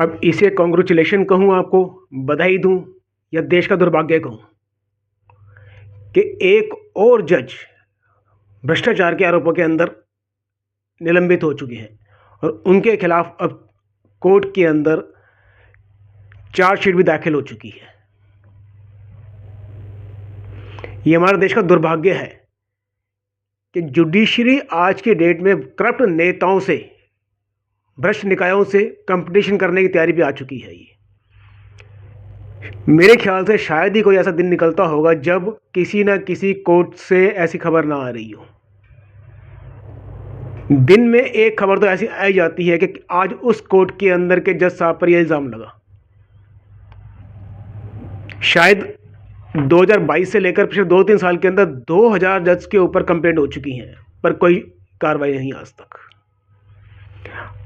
अब इसे कॉन्ग्रेचुलेशन कहूँ, आपको बधाई दूँ, या देश का दुर्भाग्य कहूँ कि एक और जज भ्रष्टाचार के आरोपों के अंदर निलंबित हो चुके हैं और उनके खिलाफ अब कोर्ट के अंदर चार्जशीट भी दाखिल हो चुकी है। ये हमारे देश का दुर्भाग्य है कि जुडिशरी आज के डेट में करप्ट नेताओं से, भ्रष्ट निकायों से कंपटीशन करने की तैयारी भी आ चुकी है। ये मेरे ख्याल से शायद ही कोई ऐसा दिन निकलता होगा जब किसी ना किसी कोर्ट से ऐसी खबर ना आ रही हो। दिन में एक खबर तो ऐसी आई जाती है कि आज उस कोर्ट के अंदर के जज साहब पर यह इल्ज़ाम लगा। शायद 2022 से लेकर पिछले 2-3 साल के अंदर 2000 जज के ऊपर कंप्लेंट हो चुकी हैं, पर कोई कार्रवाई नहीं आज तक।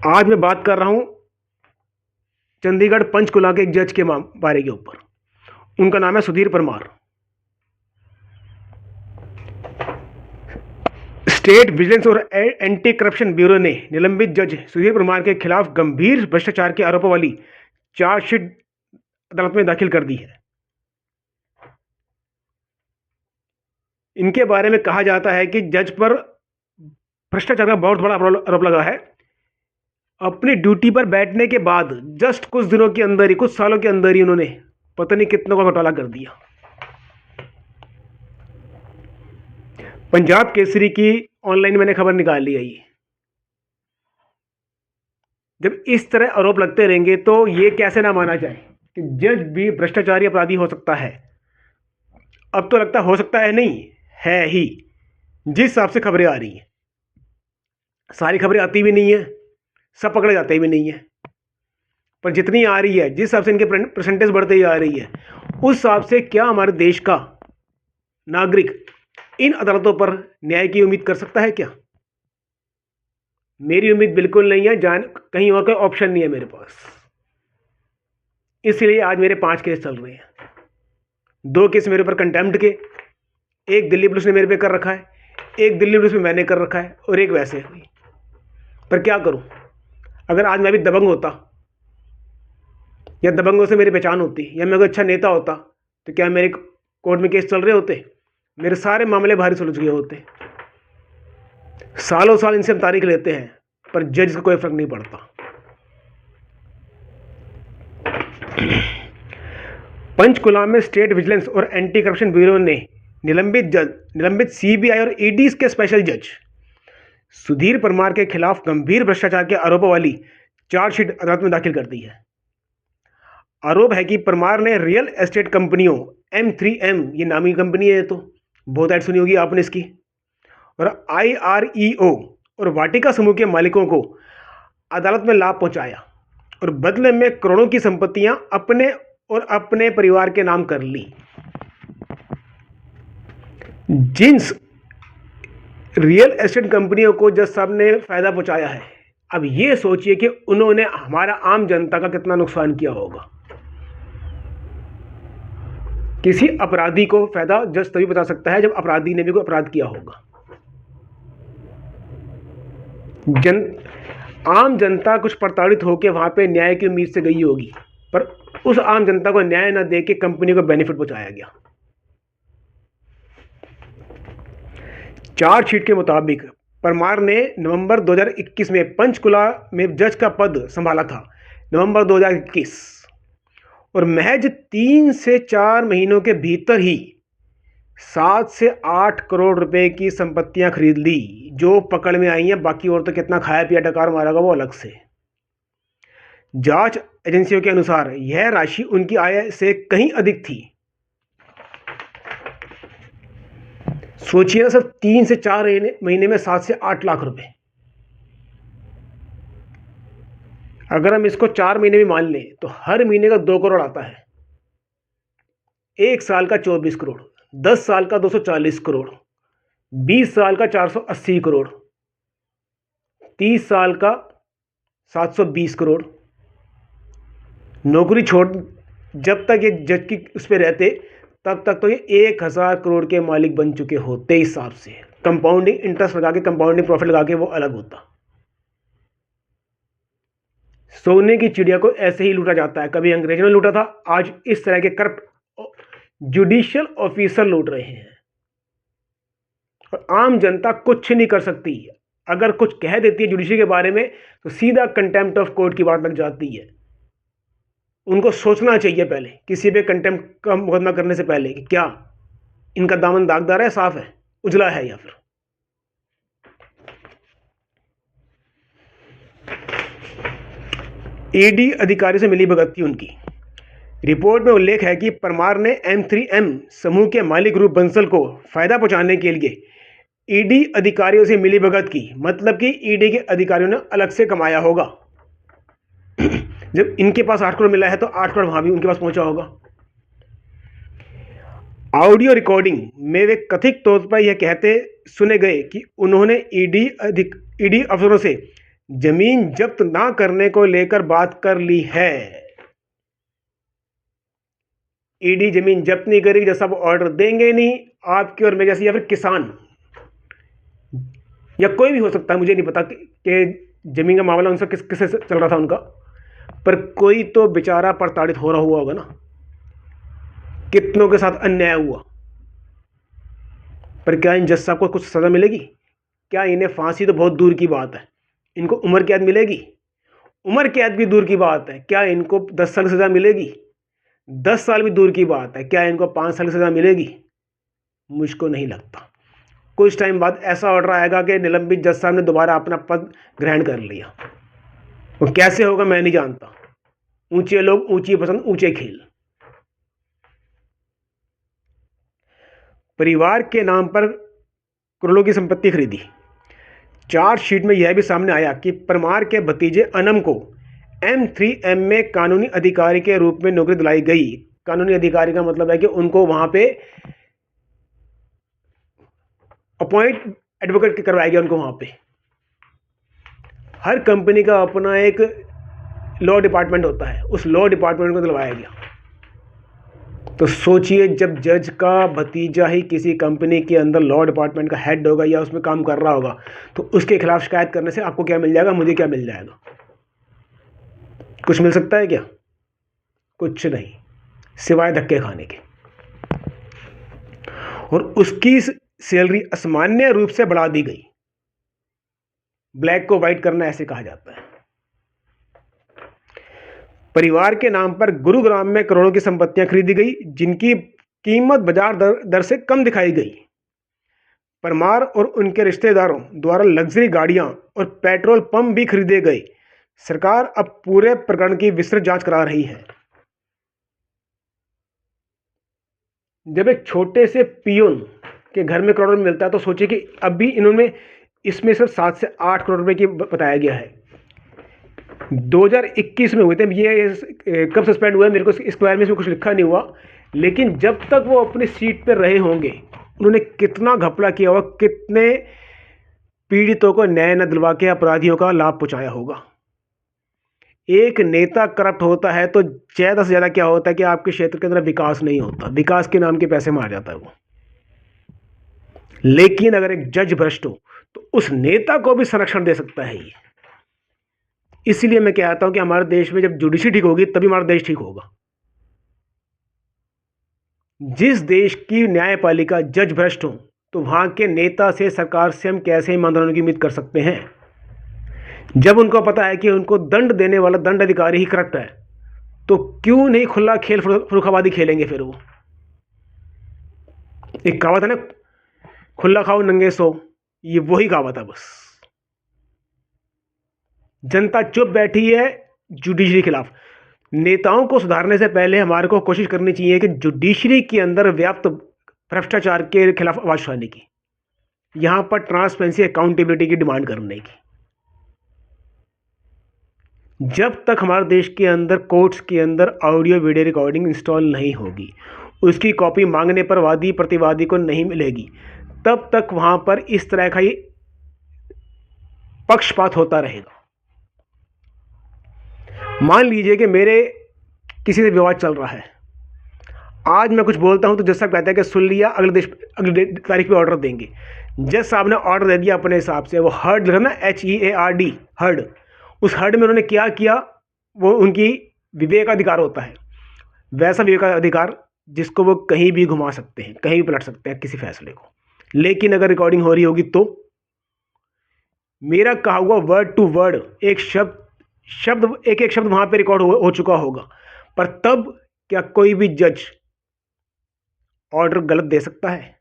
आज मैं बात कर रहा हूं चंडीगढ़ पंचकुला के एक जज के बारे के ऊपर। उनका नाम है सुधीर परमार। स्टेट विजिलेंस और एंटी करप्शन ब्यूरो ने निलंबित जज सुधीर परमार के खिलाफ गंभीर भ्रष्टाचार के आरोपों वाली चार्जशीट अदालत में दाखिल कर दी है। इनके बारे में कहा जाता है कि जज पर भ्रष्टाचार का बहुत बड़ा आरोप लगा है। अपनी ड्यूटी पर बैठने के बाद जस्ट कुछ दिनों के अंदर ही, कुछ सालों के अंदर ही उन्होंने पता नहीं कितनों का घोटाला कर दिया। पंजाब केसरी की ऑनलाइन मैंने खबर निकाल ली है। ये जब इस तरह आरोप लगते रहेंगे तो ये कैसे ना माना जाए कि जज भी भ्रष्टाचारी अपराधी हो सकता है। अब तो लगता हो सकता है, नहीं है ही, जिस हिसाब से खबरें आ रही हैं। सारी खबरें आती भी नहीं है, सब पकड़े जाते भी नहीं है, पर जितनी आ रही है, जिस हिसाब से इनके परसेंटेज बढ़ते जा रही है, उस हिसाब से क्या हमारे देश का नागरिक इन अदालतों पर न्याय की उम्मीद कर सकता है? क्या मेरी उम्मीद बिल्कुल नहीं है। कहीं और कोई ऑप्शन नहीं है मेरे पास। इसलिए आज मेरे 5 केस चल रहे हैं। 2 केस मेरे ऊपर कंटेम्प्ट के, एक दिल्ली पुलिस ने मेरे पे कर रखा है, एक दिल्ली पुलिस में मैंने कर रखा है, और एक वैसे हुई। पर क्या करूं? अगर आज मैं भी दबंग होता या दबंगों से मेरी पहचान होती या मैं कोई अच्छा नेता होता तो क्या मेरे कोर्ट में केस चल रहे होते? मेरे सारे मामले भारी सुलझ गए होते। सालों साल इनसे हम तारीख लेते हैं, पर जज का कोई फर्क नहीं पड़ता। पंचकुला में स्टेट विजिलेंस और एंटी करप्शन ब्यूरो ने निलंबित सीबीआई और ईडी के स्पेशल जज सुधीर परमार के खिलाफ गंभीर भ्रष्टाचार के आरोपों वाली चार्जशीट अदालत में दाखिल कर दी है। आरोप है कि परमार ने रियल एस्टेट कंपनियों M3M, ये नामी कंपनी है, तो बहुत ऐड सुनी होगी आपने इसकी, और IREO और वाटिका समूह के मालिकों को अदालत में लाभ पहुंचाया और बदले में करोड़ों की संपत्तियां अपने और अपने परिवार के नाम कर ली। जिन रियल एस्टेट कंपनियों को जज साहब ने फायदा पहुंचाया है, अब ये सोचिए कि उन्होंने हमारा आम जनता का कितना नुकसान किया होगा। किसी अपराधी को फायदा जज तभी बता सकता है जब अपराधी ने भी कोई अपराध किया होगा। आम जनता कुछ प्रताड़ित होकर वहां पे न्याय की उम्मीद से गई होगी, पर उस आम जनता को न्याय न देके कंपनी को बेनिफिट पहुंचाया गया। चार्जशीट के मुताबिक परमार ने नवंबर 2021 में पंचकुला में जज का पद संभाला था, नवंबर 2021, और महज 3 से 4 महीनों के भीतर ही 7 से 8 करोड़ रुपए की संपत्तियां खरीद ली, जो पकड़ में आई हैं। बाकी और तो कितना खाया पिया डकार मारा वो अलग से। जांच एजेंसियों के अनुसार यह राशि उनकी आय से कहीं अधिक थी। सोचिए ना, सिर्फ 3 से 4 महीने में 7 से 8 लाख रुपए। अगर हम इसको 4 महीने भी मान लें तो हर महीने का 2 करोड़ आता है। 1 साल का 24 करोड़, 10 साल का 240 करोड़, 20 साल का 480 करोड़, 30 साल का 720 करोड़। नौकरी छोड़ जब तक ये जज की उस पर रहते तब तक तो ये 1000 करोड़ के मालिक बन चुके होते। हिसाब से कंपाउंडिंग इंटरेस्ट लगा के, कंपाउंडिंग प्रॉफिट लगा के वो अलग होता। सोने की चिड़िया को ऐसे ही लूटा जाता है। कभी अंग्रेजों ने लूटा था, आज इस तरह के करप्ट जुडिशियल ऑफिसर लूट रहे हैं और आम जनता कुछ नहीं कर सकती। अगर कुछ कह देती है जुडिशरी के बारे में तो सीधा कंटेम्प्ट ऑफ कोर्ट की बात लग जाती है। उनको सोचना चाहिए पहले, किसी पे कंटेम्प्ट का मुकदमा करने से पहले, कि क्या इनका दामन दागदार है, साफ है, उजला है, या फिर ईडी अधिकारी से मिली भगत थी उनकी। रिपोर्ट में उल्लेख है कि परमार ने M3M समूह के मालिक ग्रुप बंसल को फायदा पहुंचाने के लिए ईडी अधिकारियों से मिली भगत की। मतलब कि ईडी के अधिकारियों ने अलग से कमाया होगा। जब इनके पास 8 करोड़ मिला है तो 8 करोड़ वहां भी उनके पास पहुंचा होगा। ऑडियो रिकॉर्डिंग में वे कथित तौर पर यह कहते सुने गए कि उन्होंने ईडी अफसरों से जमीन जब्त ना करने को लेकर बात कर ली है। ईडी जमीन जब्त नहीं करेगी, जैसा वो ऑर्डर देंगे नहीं आपके और मेरे जैसे, या फिर किसान या कोई भी हो सकता है, मुझे नहीं पता कि जमीन का मामला उनसे किससे चल रहा था उनका, पर कोई तो बेचारा प्रताड़ित हो रहा हुआ होगा ना। कितनों के साथ अन्याय हुआ, पर क्या इन जज साहब को कुछ सजा मिलेगी? क्या इन्हें फांसी तो बहुत दूर की बात है, इनको उम्र कैद मिलेगी? उम्र कैद भी दूर की बात है, क्या इनको 10 साल की सजा मिलेगी? 10 साल भी दूर की बात है, क्या इनको 5 साल की सजा मिलेगी? मुझको नहीं लगता। कुछ टाइम बाद ऐसा ऑर्डर आएगा कि निलंबित जज साहब ने दोबारा अपना पद ग्रहण कर लिया। वो कैसे होगा मैं नहीं जानता। ऊंचे लोग, ऊंची पसंद, ऊंचे खेल। परिवार के नाम पर करोड़ों की संपत्ति खरीदी। चार्जशीट में यह भी सामने आया कि परमार के भतीजे अनम को M3M में कानूनी अधिकारी के रूप में नौकरी दिलाई गई। कानूनी अधिकारी का मतलब है कि उनको वहां पे अपॉइंट एडवोकेट करवाया गया उनको। वहां पे हर कंपनी का अपना एक लॉ डिपार्टमेंट होता है, उस लॉ डिपार्टमेंट को दिलवाया गया। तो सोचिए, जब जज का भतीजा ही किसी कंपनी के अंदर लॉ डिपार्टमेंट का हेड होगा या उसमें काम कर रहा होगा, तो उसके खिलाफ शिकायत करने से आपको क्या मिल जाएगा, मुझे क्या मिल जाएगा? कुछ मिल सकता है क्या? कुछ नहीं, सिवाय धक्के खाने के। और उसकी सैलरी असामान्य रूप से बढ़ा दी गई। ब्लैक को व्हाइट करना ऐसे कहा जाता है। परिवार के नाम पर गुरुग्राम में करोड़ों की संपत्तियां खरीदी गई, जिनकी कीमत बाजार दर से कम दिखाई गई। परमार और उनके रिश्तेदारों द्वारा लग्जरी गाड़ियां और पेट्रोल पंप भी खरीदे गए। सरकार अब पूरे प्रकरण की विस्तृत जांच करा रही है। जब एक छोटे से पियून के घर में करोड़ मिलता है तो सोचिए कि अभी इन्होंने इसमें सिर्फ 7 से 8 करोड़ रुपए की बताया गया है। 2021 में हुए थे ये। कब सस्पेंड हुआ है मेरे को इसके बारे में इसमें कुछ लिखा नहीं हुआ, लेकिन जब तक वो अपनी सीट पर रहे होंगे उन्होंने कितना घपला किया होगा, कितने पीड़ितों को न्याय न दिलवा के अपराधियों का लाभ पहुंचाया होगा। एक नेता करप्ट होता है तो ज़्यादा से ज़्यादा क्या होता है कि आपके क्षेत्र के अंदर विकास नहीं होता, विकास के नाम के पैसे मार जाता है वो। लेकिन अगर एक जज भ्रष्ट हो तो उस नेता को भी संरक्षण दे सकता है ये। इसीलिए मैं कहता हूं कि हमारे देश में जब जुडिशरी ठीक होगी तभी हमारा देश ठीक होगा। जिस देश की न्यायपालिका जज भ्रष्ट हो तो वहां के नेता से, सरकार से हम कैसे ईमानदार होने की उम्मीद कर सकते हैं? जब उनको पता है कि उनको दंड देने वाला दंड अधिकारी ही करप्ट है, तो क्यों नहीं खुला खेल फरुखाबादी खेलेंगे फिर वो? एक कहावत है ना, खुला खाओ नंगे सो, ये वही कहावत है बस। जनता चुप बैठी है जुडिशरी के खिलाफ। नेताओं को सुधारने से पहले हमारे को कोशिश करनी चाहिए कि जुडिशरी के अंदर व्याप्त भ्रष्टाचार के खिलाफ आवाज उठाने की, यहां पर ट्रांसपेरेंसी, अकाउंटेबिलिटी की डिमांड करने की। जब तक हमारे देश के अंदर कोर्ट्स के अंदर ऑडियो वीडियो रिकॉर्डिंग इंस्टॉल नहीं होगी, उसकी कॉपी मांगने पर वादी प्रतिवादी को नहीं मिलेगी, तब तक वहां पर इस तरह का ही पक्षपात होता रहेगा। मान लीजिए कि मेरे किसी से विवाद चल रहा है, आज मैं कुछ बोलता हूं तो जज साहब कहता है कि सुन लिया, अगले तारीख पे ऑर्डर देंगे। जज साहब ने ऑर्डर दे दिया अपने हिसाब से, वो हर्ड लिखा ना, HEARD, हर्ड। उस हर्ड में उन्होंने क्या किया, वो उनकी विवेकाधिकार होता है, वैसा विवेकाधिकार जिसको वो कहीं भी घुमा सकते हैं, कहीं भी पलट सकते हैं किसी फैसले को। लेकिन अगर रिकॉर्डिंग हो रही होगी तो मेरा कहा हुआ वर्ड टू वर्ड एक शब्द एक शब्द वहां पे रिकॉर्ड हो चुका होगा, पर तब क्या कोई भी जज ऑर्डर गलत दे सकता है?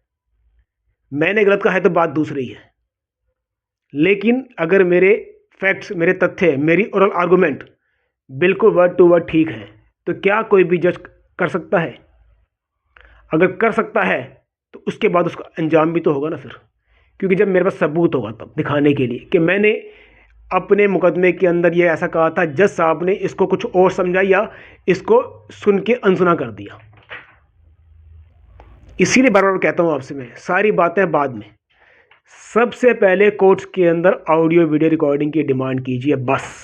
मैंने गलत कहा है तो बात दूसरी है, लेकिन अगर मेरे फैक्ट्स, मेरे तथ्य, मेरी ओरल आर्गूमेंट बिल्कुल वर्ड टू वर्ड ठीक है तो क्या कोई भी जज कर सकता है? अगर कर सकता है तो उसके बाद उसका अंजाम भी तो होगा ना फिर, क्योंकि जब मेरे पास सबूत होगा तब दिखाने के लिए कि मैंने अपने मुकदमे के अंदर ये ऐसा कहा था, जज साहब ने इसको कुछ और समझा या इसको सुन के अनसुना कर दिया। इसीलिए बार बार कहता हूँ आपसे, मैं सारी बातें बाद में, सबसे पहले कोर्ट्स के अंदर ऑडियो वीडियो रिकॉर्डिंग की डिमांड कीजिए बस।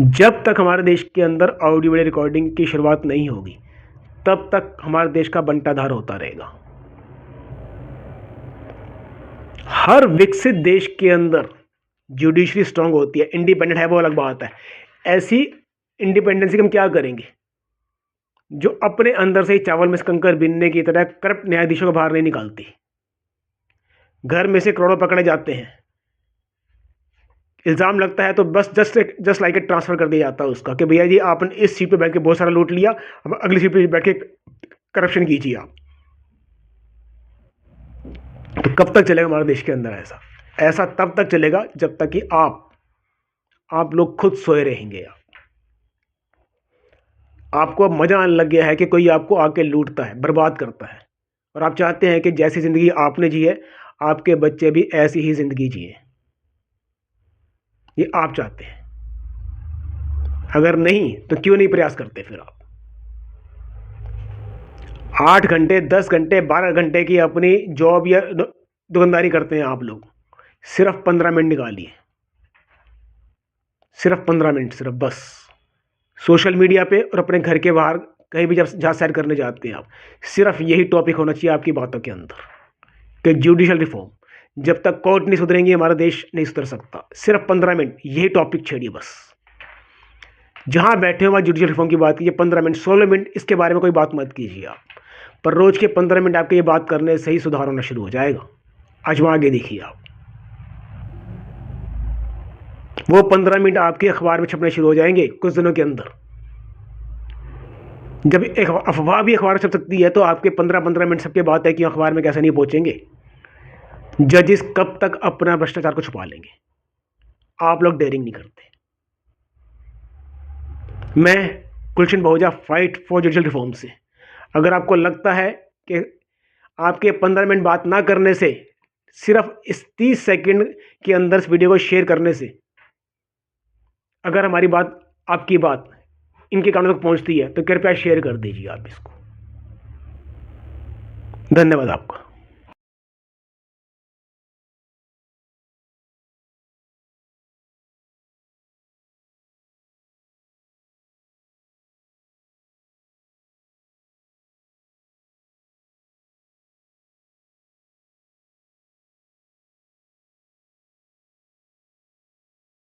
जब तक हमारे देश के अंदर ऑडियो वीडियो रिकॉर्डिंग की शुरुआत नहीं होगी तब तक हमारे देश का बंटाधार होता रहेगा। हर विकसित देश के अंदर जुडिशरी स्ट्रांग होती है, इंडिपेंडेंट है, वो अलग बात है। ऐसी इंडिपेंडेंसी हम क्या करेंगे जो अपने अंदर से ही चावल में से कंकर बीनने की तरह करप्ट न्यायाधीशों को बाहर नहीं निकालती। घर में से करोड़ों पकड़े जाते हैं, इल्ज़ाम लगता है तो बस जस्ट लाइक ट्रांसफ़र कर दिया जाता है उसका कि भैया जी आपने इस सीट पे बैठ के बहुत सारा लूट लिया, अब अगली सीट पे बैठ के करप्शन कीजिए आप। तो कब तक चलेगा हमारे देश के अंदर ऐसा? ऐसा तब तक चलेगा जब तक कि आप लोग खुद सोए रहेंगे। आपको अब मजा आने लग गया है कि कोई आपको आके लूटता है, बर्बाद करता है, और आप चाहते हैं कि जैसी जिंदगी आपने जी है आपके बच्चे भी ऐसी ही जिंदगी जिए। ये आप चाहते हैं। अगर नहीं तो क्यों नहीं प्रयास करते फिर आप? 8 घंटे, 10 घंटे, 12 घंटे की अपनी जॉब या दुकानदारी करते हैं आप लोग, सिर्फ 15 मिनट निकालिए, सिर्फ 15 मिनट, सिर्फ बस सोशल मीडिया पे और अपने घर के बाहर कहीं भी जहाँ सैर करने जाते हैं आप, सिर्फ यही टॉपिक होना चाहिए आपकी बातों के अंदर कि जुडिशल रिफॉर्म, जब तक कोर्ट नहीं सुधरेंगी हमारा देश नहीं सुधर सकता। सिर्फ 15 मिनट यही टॉपिक छेड़िए बस, जहाँ बैठे हो वहाँ जुडिशल रिफॉर्म की बात कीजिए। 15 मिनट, 16 मिनट इसके बारे में कोई बात मत कीजिए आप, पर रोज के 15 मिनट आपके ये बात करने से ही सुधार होना शुरू हो जाएगा। आजमा के देखिए आप, वो 15 मिनट आपके अखबार में छपने शुरू हो जाएंगे कुछ दिनों के अंदर। जब एक अफवाह भी अखबार में छप सकती है तो आपके 15-15 मिनट सबके बात है कि अखबार में कैसे नहीं पहुंचेंगे। जजेस कब तक अपना भ्रष्टाचार को छुपा लेंगे? आप लोग डेयरिंग नहीं करते। मैं गुलशन बहुजा, फाइट फॉर जुडिशल रिफॉर्म से, अगर आपको लगता है कि आपके 15 मिनट बात ना करने से, सिर्फ इस 30 सेकंड के अंदर इस वीडियो को शेयर करने से अगर हमारी बात, आपकी बात इनके कानों तक पहुंचती है तो कृपया शेयर कर दीजिए आप इसको। धन्यवाद आपका।